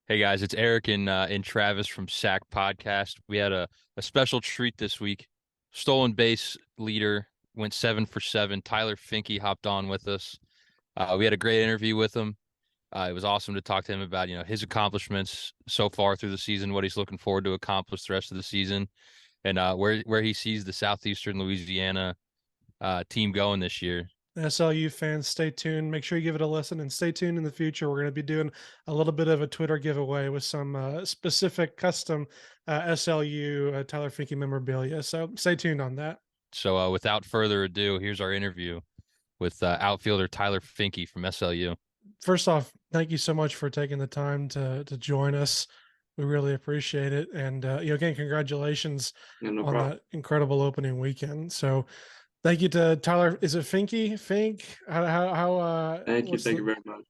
Hey guys, it's Eric and Travis from Sack Podcast. We had a special treat this week. Stolen base leader went 7 for 7. Tyler Finke hopped on with us. We had a great interview with him. It was awesome to talk to him about his accomplishments so far through the season, what he's looking forward to accomplish the rest of the season, and where he sees the Southeastern Louisiana team going this year. SLU fans, stay tuned. Make sure you give it a listen and stay tuned in the future. We're going to be doing a little bit of a Twitter giveaway with some specific custom SLU Tyler Finke memorabilia. So stay tuned on that. So without further ado, here's our interview with outfielder Tyler Finke from SLU. First off, thank you so much for taking the time to join us. We really appreciate it. And again, congratulations Yeah, no on problem. that incredible opening weekend. So thank you to Tyler. Is it Finke? Fink? Thank you. What's Thank the you very much.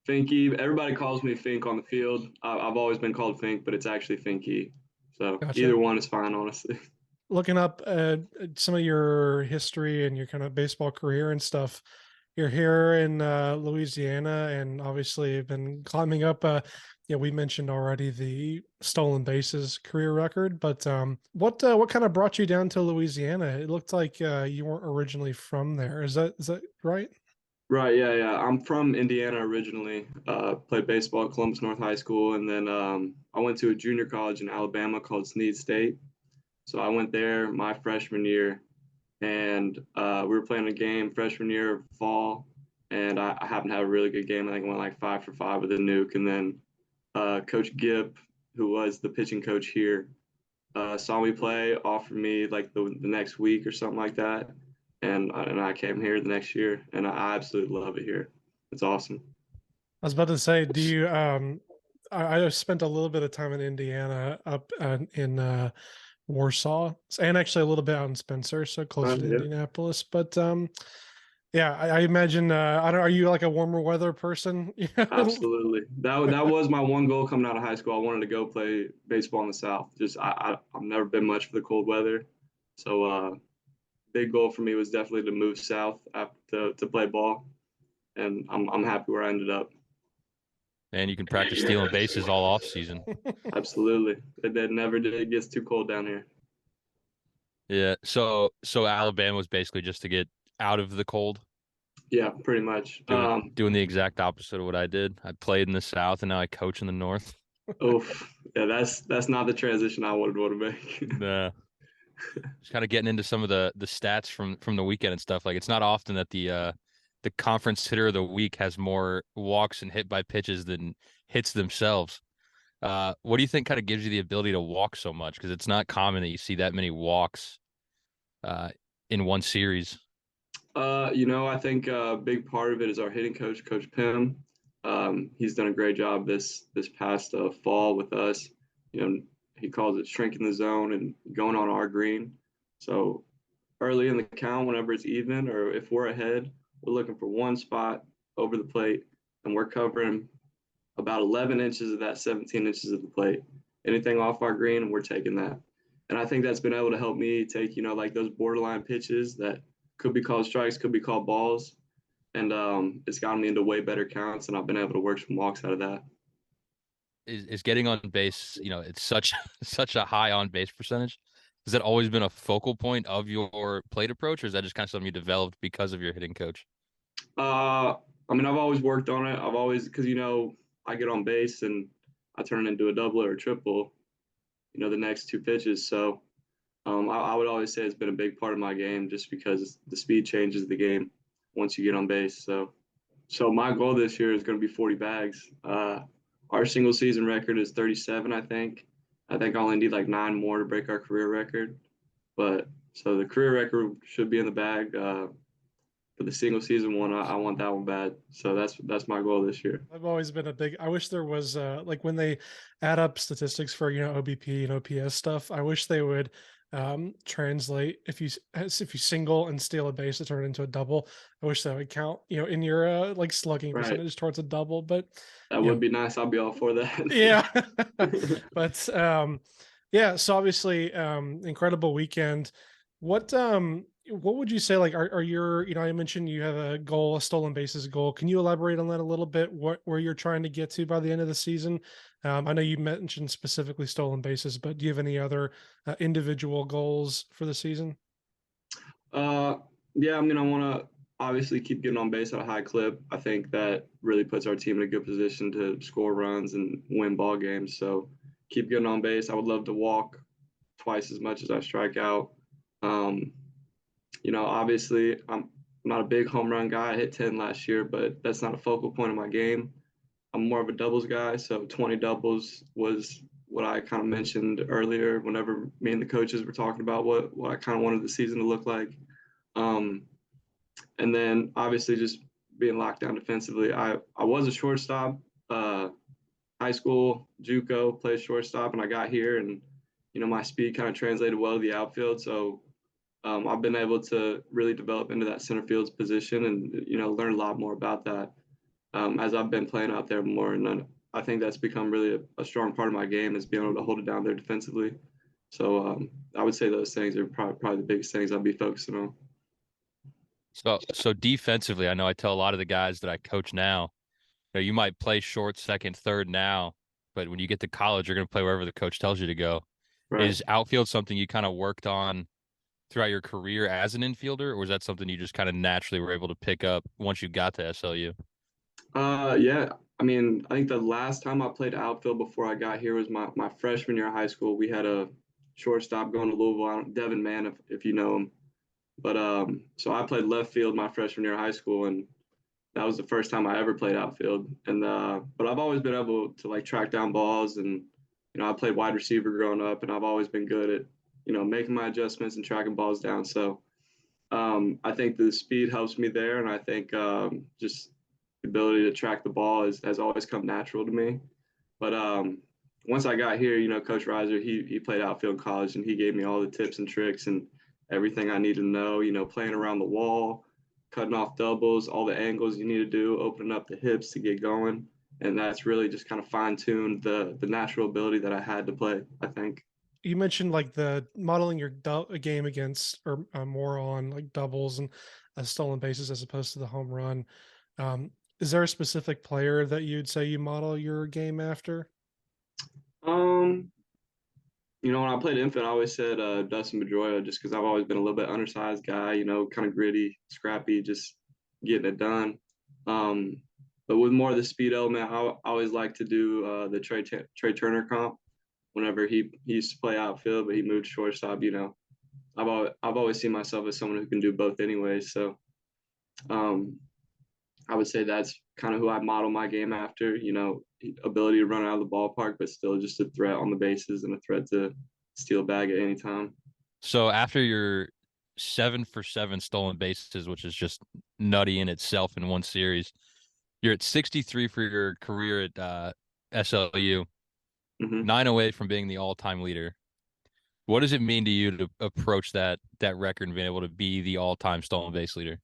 Finke. Everybody calls me Fink on the field. I've always been called Fink, but it's actually Finke. So gotcha? either one is fine, honestly. Looking up some of your history and your kind of baseball career and stuff. You're here in Louisiana, and obviously have been climbing up. We mentioned already the stolen bases career record, but what kind of brought you down to Louisiana? It looked like you weren't originally from there. Is that right? Right. Yeah. Yeah. I'm from Indiana originally. Played baseball at Columbus North High School, and then I went to a junior college in Alabama called Snead State. So I went there my freshman year, and we were playing a game freshman year of fall, and I happened to have a really good game. I think I went like 5 for 5 with a nuke, and then Coach Gibb, who was the pitching coach here, saw me play, offered me like the next week or something like that, and I came here the next year, and I absolutely love it here. It's awesome. I was about to say, do you? I spent a little bit of time in Indiana, up in Warsaw, and actually a little bit out in Spencer, so closer to Yeah, Indianapolis. But yeah, I imagine. I don't. Are you like a warmer weather person? absolutely. That was my one goal coming out of high school. I wanted to go play baseball in the South. Just I've never been much for the cold weather, so big goal for me was definitely to move south after, to play ball, and I'm happy where I ended up. And you can practice stealing bases all off season. Absolutely. It never did. It gets too cold down here. Yeah. So Alabama was basically just to get out of the cold, Yeah, pretty much. doing the exact opposite of what I did. I played in the South and now I coach in the North. Oof. Yeah, that's not the transition I would want to make. Nah. Just kind of getting into some of the stats from the weekend and stuff. Like it's not often that the conference hitter of the week has more walks and hit by pitches than hits themselves. What do you think kind of gives you the ability to walk so much? Because it's not common that you see that many walks uh, in one series. I think a big part of it is our hitting coach, Coach Pim. He's done a great job this past fall with us. You know, he calls it shrinking the zone and going on our green. So early in the count, whenever it's even or if we're ahead, we're looking for one spot over the plate, and we're covering about 11 inches of that 17 inches of the plate. Anything off our green, we're taking that. And I think that's been able to help me take, like those borderline pitches that could be called strikes, could be called balls. And it's gotten me into way better counts, and I've been able to work some walks out of that. Is getting on base, it's such such a high on base percentage. Has that always been a focal point of your plate approach, or is that just kind of something you developed because of your hitting coach? I mean, I've always worked on it. I've always, because, I get on base and I turn it into a double or a triple, the next two pitches. So I would always say it's been a big part of my game just because the speed changes the game once you get on base. So my goal this year is going to be 40 bags. Our single season record is 37, I think. I think I only need like 9 more to break our career record. But so the career record should be in the bag. For the single season one, I want that one bad. So that's my goal this year. I've always been a big. I wish there was like when they add up statistics for OBP and OPS stuff. I wish they would translate if you single and steal a base to turn it into a double. I wish that would count in your like slugging Right. percentage towards a double. But That would be nice. I'll be all for that. yeah, but yeah. So obviously, incredible weekend. What would you say? Like, are your I mentioned you have a goal, a stolen bases goal. Can you elaborate on that a little bit? Where you're trying to get to by the end of the season? I know you mentioned specifically stolen bases, but do you have any other individual goals for the season? Yeah, I mean, I want to obviously keep getting on base at a high clip. I think that really puts our team in a good position to score runs and win ball games. So keep getting on base. I would love to walk twice as much as I strike out. Um, obviously, I'm not a big home run guy. I hit 10 last year, but that's not a focal point of my game. I'm more of a doubles guy, so 20 doubles was what I kind of mentioned earlier whenever me and the coaches were talking about what I kind of wanted the season to look like. Um, and then obviously just being locked down defensively. I was a shortstop, uh, high school, JUCO, played shortstop, and I got here and my speed kind of translated well to the outfield. So I've been able to really develop into that center field's position and learn a lot more about that as I've been playing out there more. And I think that's become really a strong part of my game is being able to hold it down there defensively. So I would say those things are probably the biggest things I'll be focusing on. So defensively, I know I tell a lot of the guys that I coach now, you might play short, second, third now, but when you get to college, you're going to play wherever the coach tells you to go. Right. Is outfield something you kind of worked on throughout your career as an infielder, or was that something you just kind of naturally were able to pick up once you got to SLU? Yeah. I mean, I think the last time I played outfield before I got here was my freshman year of high school. We had a shortstop going to Louisville, Devin Mann, if you know him. But so I played left field my freshman year of high school, and that was the first time I ever played outfield. And but I've always been able to like track down balls, and I played wide receiver growing up, and I've always been good at making my adjustments and tracking balls down. So I think the speed helps me there, and I think just the ability to track the ball has always come natural to me. But once I got here, Coach Reiser, he played outfield in college, and he gave me all the tips and tricks and everything I need to know. Playing around the wall, cutting off doubles, all the angles you need to do, opening up the hips to get going, and that's really just kind of fine tuned the natural ability that I had to play, I think. You mentioned like the modeling your game against or more on like doubles and stolen bases as opposed to the home run. Um, is there a specific player that you'd say you model your game after? Um, when I played infant, I always said Dustin Pedroia just because I've always been a little bit undersized guy, kind of gritty, scrappy, just getting it done. Um, but with more of the speed element, I always like to do the Trey Turner comp. Whenever he used to play outfield, but he moved shortstop. I've always seen myself as someone who can do both anyway. So um, I would say that's kind of who I model my game after. Ability to run out of the ballpark, but still just a threat on the bases and a threat to steal a bag at any time. So after your 7 for 7 stolen bases, which is just nutty in itself in one series, you're at 63 for your career at SLU, Mm-hmm. 9 away from being the all-time leader. What does it mean to you to approach that record and being able to be the all-time stolen base leader?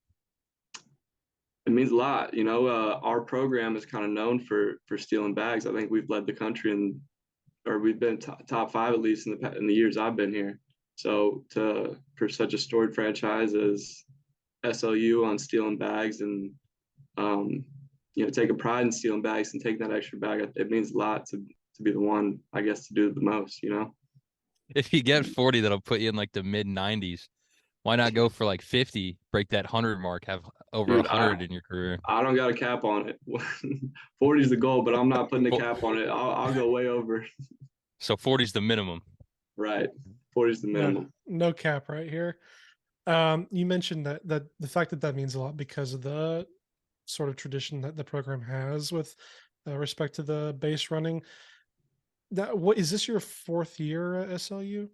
It means a lot. Our program is kind of known for stealing bags. I think we've led the country or we've been top five at least in the years I've been here. So for such a storied franchise as SLU on stealing bags and taking pride in stealing bags and taking that extra bag, it means a lot to be the one, I guess, to do it the most. If you get 40, that'll put you in like the mid 90s. Why not go for like 50, break that 100 mark, have over Dude, 100 in your career? I don't got a cap on it. 40 is the goal, but I'm not putting a cap on it. I'll go way over. So 40 is the minimum. Right. 40 is the minimum. No cap right here. You mentioned that the fact that means a lot because of the sort of tradition that the program has with respect to the base running. What is this your fourth year at SLU?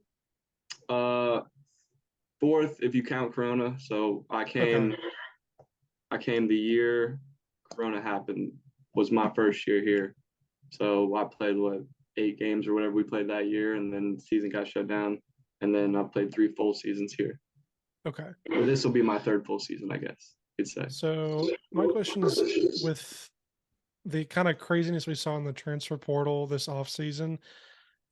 Fourth if you count Corona. So I came the year Corona happened was my first year here. So I played 8 games or whatever we played that year, and then the season got shut down, and then I played 3 full seasons here. Okay. But this will be my 3rd full season, I guess you'd say. So my question is, with the kind of craziness we saw in the transfer portal this offseason,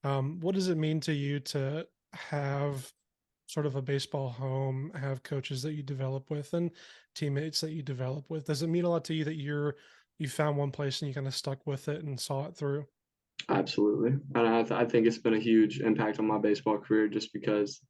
what does it mean to you to have sort of a baseball home, have coaches that you develop with and teammates that you develop with? Does it mean a lot to you that you found one place and you kind of stuck with it and saw it through? Absolutely. And I think it's been a huge impact on my baseball career just because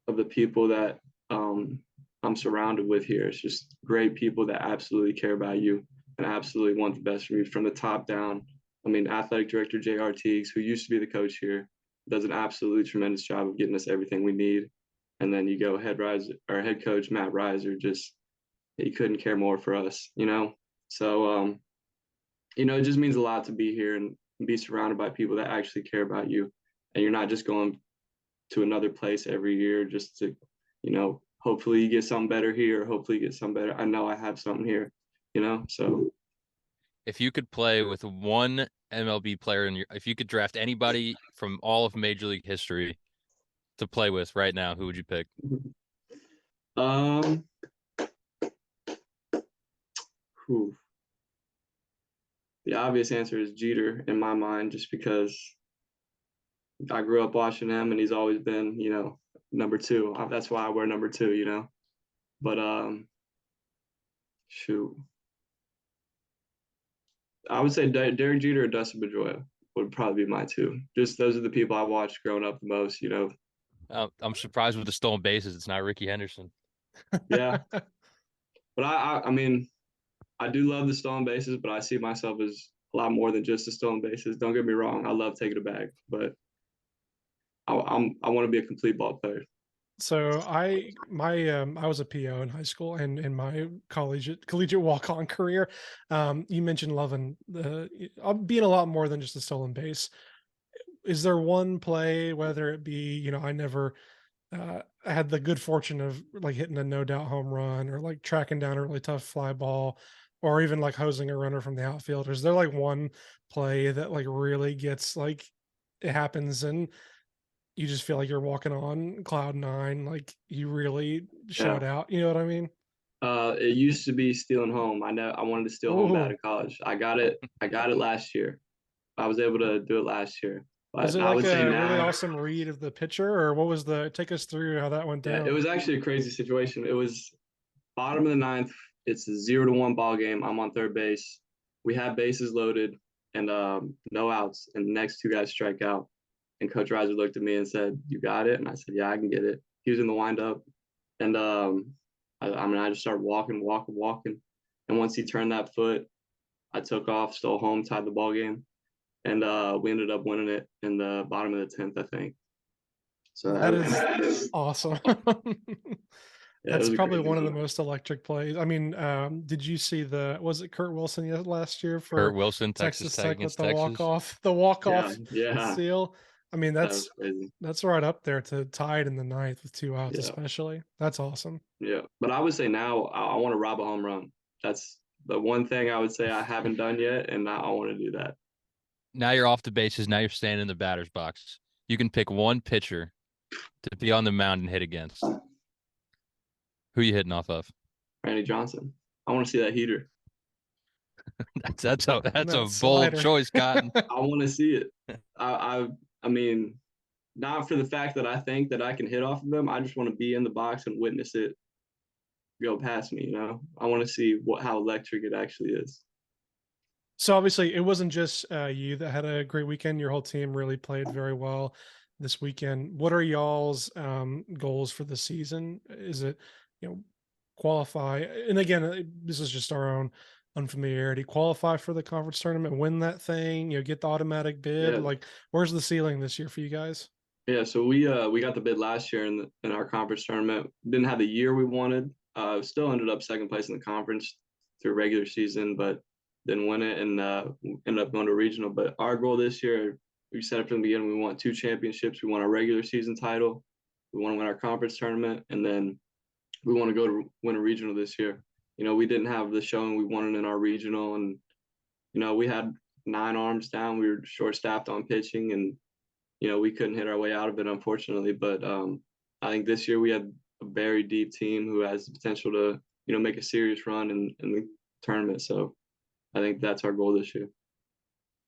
of the people that I'm surrounded with here. It's just great people that absolutely care about you and absolutely want the best for you from the top down. I mean, athletic director J.R. Teagues, who used to be the coach here, does an absolutely tremendous job of getting us everything we need. And then you go head coach Matt Reiser, just he couldn't care more for us, you know. So it just means a lot to be here and be surrounded by people that actually care about you. And you're not just going to another place every year just to, hopefully you get something better here, hopefully you get something better. I know I have something here, so. If you could play with one MLB player if you could draft anybody from all of Major League history to play with right now, who would you pick? Um, whew. The obvious answer is Jeter in my mind, just because I grew up watching him and he's always been, number two. That's why I wear number two. But shoot, I would say Derek Jeter or Dustin Pedroia would probably be my two. Just those are the people I watched growing up the most. I'm surprised with the stolen bases. It's not Ricky Henderson. Yeah, but I mean, I do love the stolen bases, but I see myself as a lot more than just the stolen bases. Don't get me wrong, I love taking it back, but I want to be a complete ball player. So I was a PO in high school and in my collegiate walk-on career. You mentioned loving being a lot more than just a stolen base. Is there one play, whether it be, I never had the good fortune of like hitting a no doubt home run or like tracking down a really tough fly ball or even like hosing a runner from the outfield? Or is there like one play that like really gets like it happens and you just feel like you're walking on cloud nine, like you really showed Yeah. out? You know what I mean? It used to be stealing home. I know I wanted to steal home bad Oh, in college. I got it. I got it last year. I was able to do it last year. was But it I like would say a really now, awesome read of the pitcher, or what was take us through how that went yeah, it down? was actually a crazy situation. It was bottom of the ninth. It's a 0-1 ball game. I'm on third base. We have bases loaded and no outs, and the next two guys strike out. And Coach Reiser looked at me and said, "You got it?" And I said, "Yeah, I can get it." He was in the windup, and I just started walking. And once he turned that foot, I took off, stole home, tied the ball game, and we ended up winning it in the bottom of the 10th, I think. So That is awesome. yeah, it That's was a probably crazy one of the moment. most electric plays. I mean, did you see was it Kurt Wilson last year Kurt for Wilson, Texas Texas Tech Tech with against the Texas. the walk Yeah, off yeah, seal? I mean, that was crazy. that's right up there to tie it in the ninth with two outs, Yeah, especially. That's awesome. yeah. But I would say now I want to rob a home run. That's the one thing I would say I haven't done yet, and now I want to do that. Now you're off the bases. Now you're standing in the batter's box. You can pick one pitcher to be on the mound and hit against. Who you hitting off of? Randy Johnson. I want to see that heater. That's a That bold slider. choice, Cotton. I want to see it. I mean, not for the fact that I think that I can hit off of them. I just want to be in the box and witness it go past me. I want to see how electric it actually is. So obviously, it wasn't just you that had a great weekend. Your whole team really played very well this weekend. What are y'all's goals for the season? Is it, qualify? And again, this is just our own unfamiliarity. Qualify for the conference tournament, win that thing, get the automatic bid. Yeah, Like, where's the ceiling this year for you guys? yeah. So we got the bid last year in our conference tournament. Didn't have the year we wanted. Still ended up second place in the conference through regular season, but didn't win it and ended up going to regional. But our goal this year, we set up from the beginning. We want 2 championships. We want our regular season title. We want to win our conference tournament, and then we want to go to win a regional this year. We didn't have the showing we wanted in our regional, and we had 9 arms down. We were short staffed on pitching, and we couldn't hit our way out of it, unfortunately. But I think this year we had a very deep team who has the potential to make a serious run in the tournament. So I think that's our goal this year.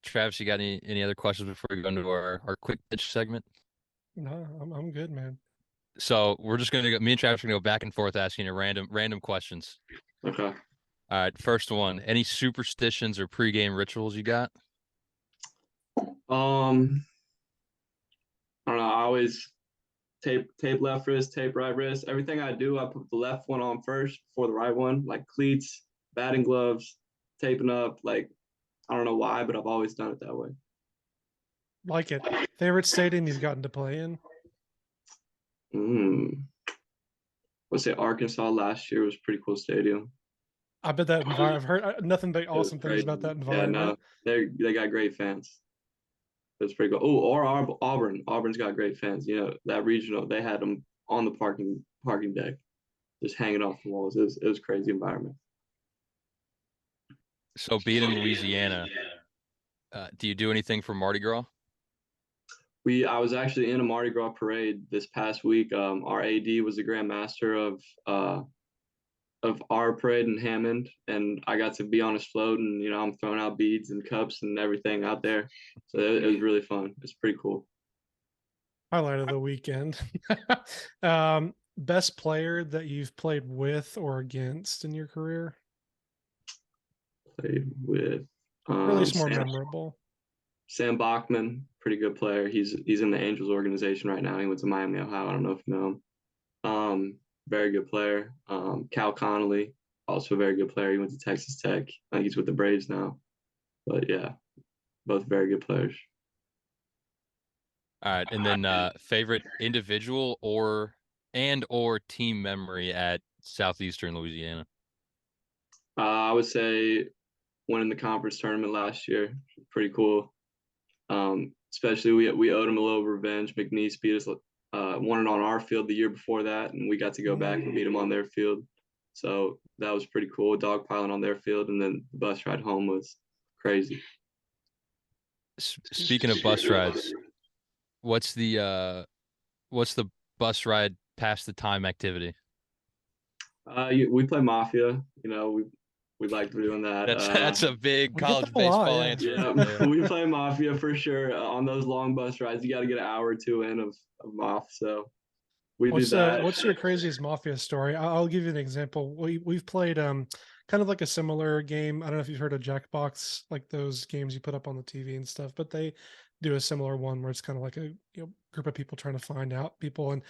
Travis, you got any other questions before we go into our quick pitch segment? No, I'm good, man. So we're just gonna go. Me and Travis are gonna go back and forth asking you random questions. Okay. All right, first one. Any superstitions or pregame rituals you got? I don't know. I always tape left wrist, tape right wrist. Everything I do, I put the left one on first before the right one, like cleats, batting gloves, taping up. Like I don't know why, but I've always done it that way. Like it. Favorite stadium you've gotten to play in? Let's say Arkansas last year was a pretty cool stadium. I bet that environment. I've heard nothing but It was awesome things about crazy. that Yeah, environment. no, they got great fans. It was pretty cool. Oh, or Auburn. Auburn's got great fans. You know that regional. They had them on the parking deck, just hanging off the walls. It was a crazy environment. So being in Louisiana, do you do anything for Mardi Gras? I was actually in a Mardi Gras parade this past week. Our AD was the Grand Master of our parade in Hammond, and I got to be on his float, and I'm throwing out beads and cups and everything out there. So it was really fun. It's pretty cool. Highlight of the weekend. Best player that you've played with or against in your career? Played with Or at least more Sam, memorable. Sam Bachman, pretty good player. He's in the Angels organization right now. He went to Miami, Ohio. I don't know if you know him. Very good player. Cal Connolly, also a very good player. He went to Texas Tech. I think he's with the Braves now. But yeah, both very good players. All right, and then favorite individual or team memory at Southeastern Louisiana. I would say winning the conference tournament last year, pretty cool. Especially we owed him a little revenge. McNeese beat us, won it on our field the year before that, and we got to go back and beat them on their field. So that was pretty cool. Dogpiling on their field, and then the bus ride home was crazy. Speaking of bus rides, what's the bus ride past the time activity? We play Mafia. We like doing that. That's a big We get college that a lot, baseball yeah. answer. Yeah, we play Mafia for sure. On those long bus rides, you got to get an hour or two in of Maf. So we do that. What's your craziest Mafia story? I'll give you an example. We've played kind of like a similar game. I don't know if you've heard of Jackbox, like those games you put up on the TV and stuff, but they do a similar one where it's kind of like a group of people trying to find out people. And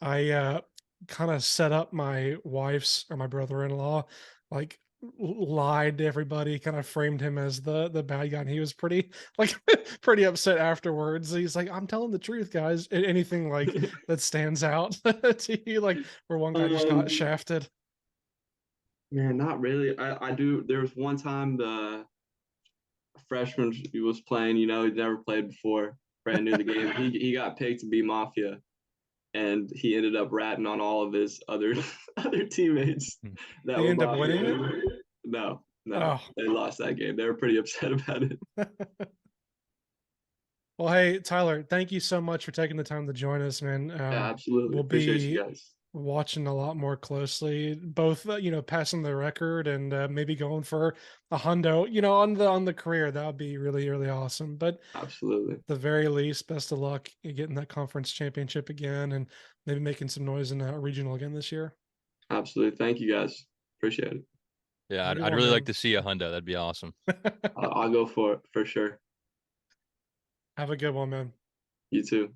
I kind of set up my wife's or my brother-in-law, like lied to everybody, kind of framed him as the bad guy, and he was pretty like pretty upset afterwards. He's like, I'm telling the truth, guys. Anything like that stands out to you, like where one guy just got shafted? Man, not really. I do. There was one time the freshman he was playing. He'd never played before, brand new to the game. He got picked to be Mafia, and he ended up ratting on all of his other other teammates that They were end up Mafia. winning it? No, Oh. they lost that game. They were pretty upset about it. Well, hey, Tyler, thank you so much for taking the time to join us, man. Yeah, absolutely. We'll Appreciate be you guys. watching a lot more closely, both passing the record and maybe going for a hundo, on the career. That would be really, really awesome. But Absolutely. at the very least, best of luck in getting that conference championship again, and maybe making some noise in a regional again this year. Absolutely. Thank you guys. Appreciate it. Yeah, Have a good I'd one, really man. like to see a hundo. That'd be awesome. I'll go for it for sure. Have a good one, man. You too.